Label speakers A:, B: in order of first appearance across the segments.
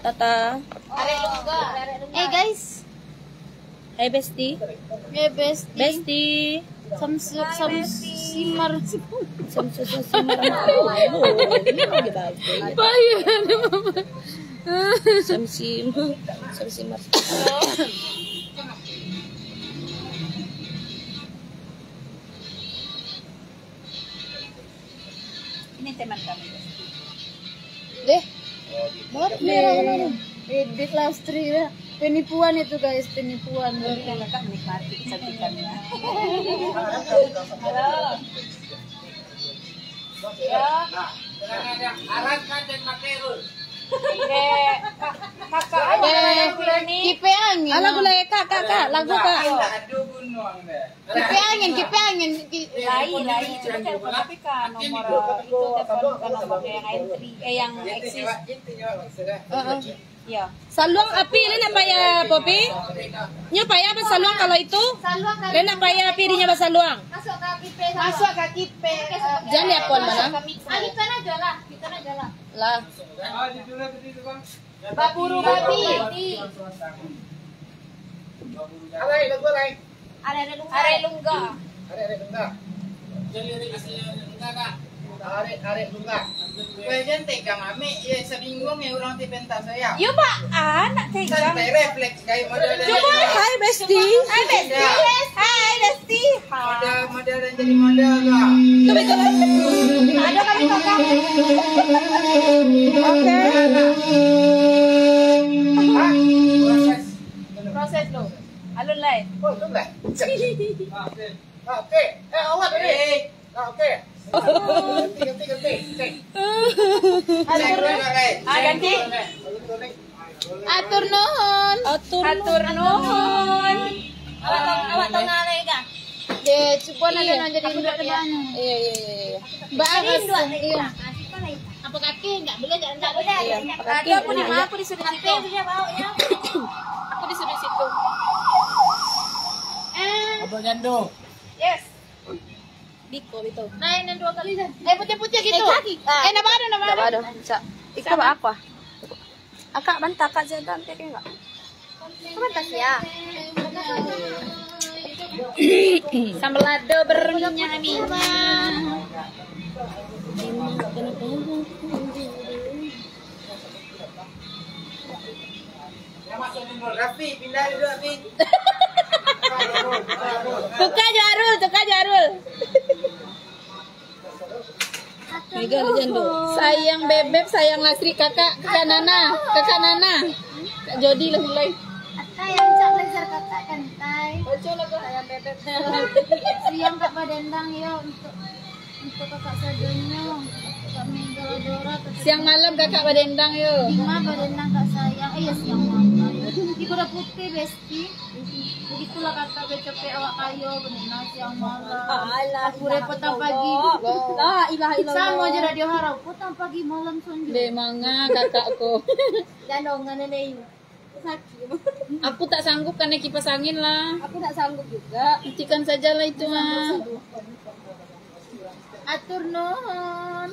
A: Tata.
B: Guys.
A: Hey bestie. Bestie.
B: Simar.
A: Simar. Simar.
B: Ini teman kami.
A: Deh.
B: Edit Lastri ya. Penipuan itu guys, penipuan.
C: Jadi kan kakak menikmati kecantikannya.
B: Halo. Ya.
D: Arahkan dan makerul.
B: Kakak ada kipe angin.
A: Lagu le kak, lagu kak.
D: Aduh gunung deh.
B: Kipe angin.
C: Lai, coba telepon tapi kan nomor itu telepon nomor yang entry, yang eksis. Ya.
A: Saluang api lain apa ya Popi? Nyo paya apa saluang kalau itu? Lain apa ya pirinya ba saluang?
B: Masuk ke kipe.
A: Jangan ya pon mana?
B: Kita aja lah.
A: Lah.
B: Baburu babi.
D: Alay, lagu alay.
C: Are lungga.
D: Are lungga. Pwede tegang ame, ya sebingung ya orang tipenta saya.
C: Yo ba anak tegang.
D: Santai refleks kayak model.
A: Hai bestie.
C: Hai Bestie.
D: Model dan jadi model lah.
C: Ada kami kakak. Proses lo. Alun lai.
D: Oh, itu enggak. Oke. Awat ini. Oke. Ganti.
C: Ganti.
B: Atur nuhun.
C: Atur nuhun.
B: Awak tahu ngalai kan? Deh, coba nanti jadi budak depannya.
A: Iya.
B: Bagus. Iya.
C: Apa kaki enggak boleh enggak boleh.
A: Kaki
C: Aku disuruh situ. Aku disuruh situ.
D: Abang jando.
C: Yes.
A: Biko itu.
B: Naik dan 2 kali dah.
C: Putih-putih gitu.
B: Nama ada.
A: Ika ba apa? Akak bantah kak jadan teke enggak?
B: Kebantas ya.
A: Sambal lado berminyak.
D: Rafi, pindah dulu Rafi.
A: Tuka Jarul. Mega legendo. Sayang bebek, sayang Lasri kakak Nana. Kak Jody lah mulai.
B: Yang cak belajar kata kan tay.
A: Sayang bebek.
B: Siang kak Badendang yo untuk kakak Sadonyo. Kak Megalodora.
A: Siang malam kakak Badendang yo.
B: Lima Badendang kak sayang. Iya siang malam. Di kuda putih besti. Begitulah kakak BCP awak kayo benar siang malam. Aku repotang pagi.
A: La ilaha illallah.
B: Sama aja radio harap. Potang pagi malam sonjo.
A: De manga kakakku.
B: Jandongan nenek. Sakit.
A: Aku tak sanggup karena kipas angin lah.
B: Aku tak sanggup juga.
A: Hentikan sajalah itu mah.
B: Atur nuhun.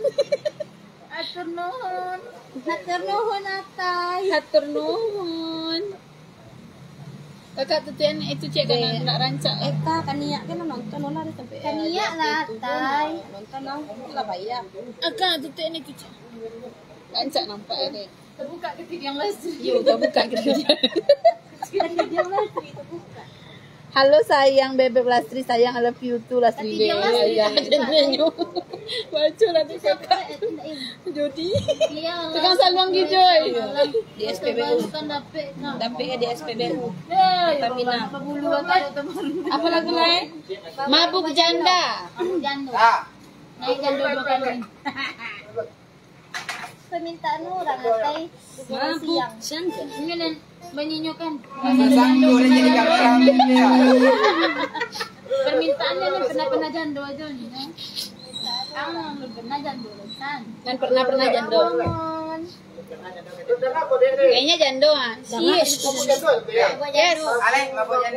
B: Atai.
A: Hatur nuhun. Kakak tuh itu cek kan nak rancak.
C: Eka kania kan nonton lah sampai.
B: Kania lah tay.
C: Nonton lah bayar.
A: Kakak tuh ini tu cek. Rancak nampak deh.
B: Terbuka ketidian Lastri.
A: Yo, udah buka kerja.
B: Ketidian Lastri terbuka.
A: Halo sayang bebek Lastri, sayang I love you too Lastri. Ya, jenenyo. Baca lah tu kakak. Jody.
B: Iya.
A: Tukang saluang gijoy.
B: Di SPBU kan
A: Tapi di SPBU.
B: Pertamina. Pebulu
A: Apa lagu lain? Mabuk janda.
B: jando. Naik jando 2 kali. Permintaan orang atai
A: Mabuk janda.
B: ini dan menyinyokan
D: Sanggup udah jadi kamera.
B: permintaannya nih pernah jando aja nih. Kamu belum pernah jando kan?
A: Kan pernah jando. Kayaknya jando ah. Yes.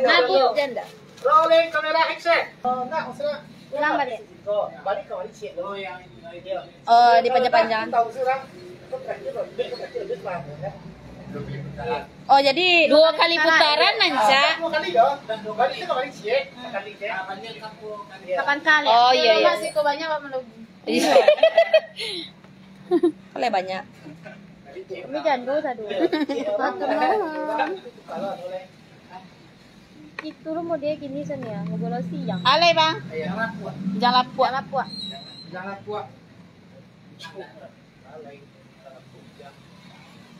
A: Mabuk janda.
D: Rolling kamera action. Nah, maksudnya
B: Ulang balik.
D: balik ke balik sih. Oh yang
A: Oh, dipanjang-panjang.
D: Tahu sih orang. Kok kan dia
A: Oh, jadi 2 kali putaran Nanca.
E: 2 kali dong. Dan 2 kali itu kali sih. Kali sih.
B: Kapan kali?
A: Oh, iya, iya.
B: Masih kok banyak apa belum?
A: Iya. Kali banyak.
B: Ini jangan dulu satu. Itu lu mau dia gini sen ya, mau bolos siang.
A: Ale, Bang. Jangan lapuk.
B: Jangan puak.
D: Jangan puak.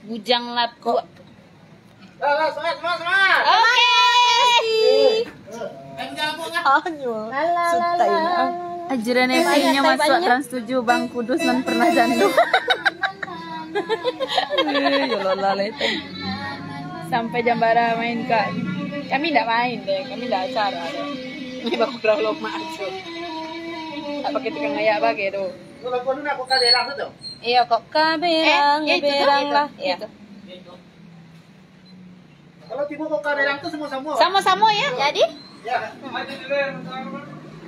A: Bujang lapuk.
E: Semangat.
A: Oke.
B: Lala.
A: Ajaran FI-nya masuk Trans 7 Bang Kudus dan pernah jandu. Sampai Jambara main Kak. Kami enggak main deh, kami enggak acara deh. Ini baku kurang lama aja. Tak pakai tukang ayak pakai tuh.
E: Aku kali langsung tuh.
A: Iya kok kaberang, berang lah. Iya.
E: Kalau tiba kok kali langsung semua.
A: Sama-sama ya.
B: Jadi
E: Ya.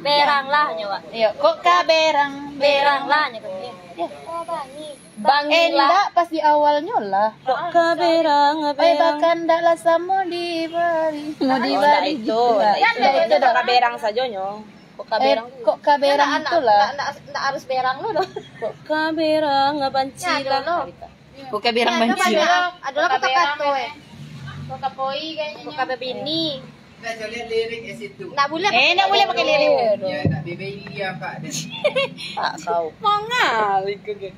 B: berang lah nyawa.
A: Iya, kok kaberang,
B: Berang lah nyawa.
A: Oh,
B: bangi.
A: Bangi lah pas di awalnya lah. Kok kaberang, bahkan ndak lah sama dibari. Mau dibari itu. Itu dah kaberang saja nyo. Kok kaberang? Kok kaberang itu lah.
B: Nggak harus berang lu dong.
A: Kok kaberang banci lah. Kok kaberang banci.
B: Adalah kata katoy. Kok kapoi kayaknya. Kok kabebini.
D: Kita coba lihat lirik es itu.
B: Nggak boleh.
A: Nggak boleh pakai lirik.
D: Ya, tak bebeli ya, Pak.
A: Tak tahu. Mau ngali ke.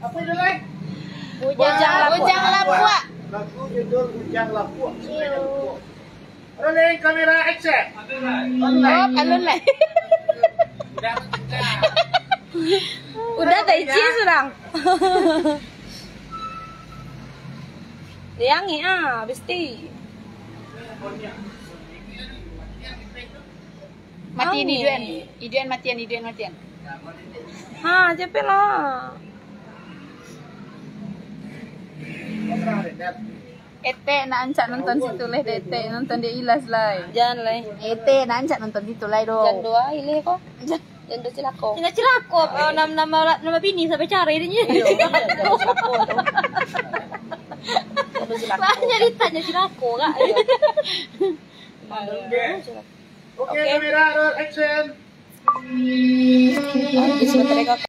E: Apa itu lagi?
B: Bujang lapua.
E: Lagu judul Bujang Lapuk. Rolling kamera action.
A: Oh, alun lah. Udah tak izin surang. Liangi pasti. Matiin Iduan matian. Cepet lah. Ete nak ancak nonton situ leh Ete nonton dia ilas lah. Jangan leh. Ete nak ancak nonton situ lah dong. Jangan dua ile kok. Jangan dua cilako.
B: Ini cilako. Nama bini sampai cari dia. Banyak ditanya cilako kak.
E: Oke, kamera roll action.
A: Sebentar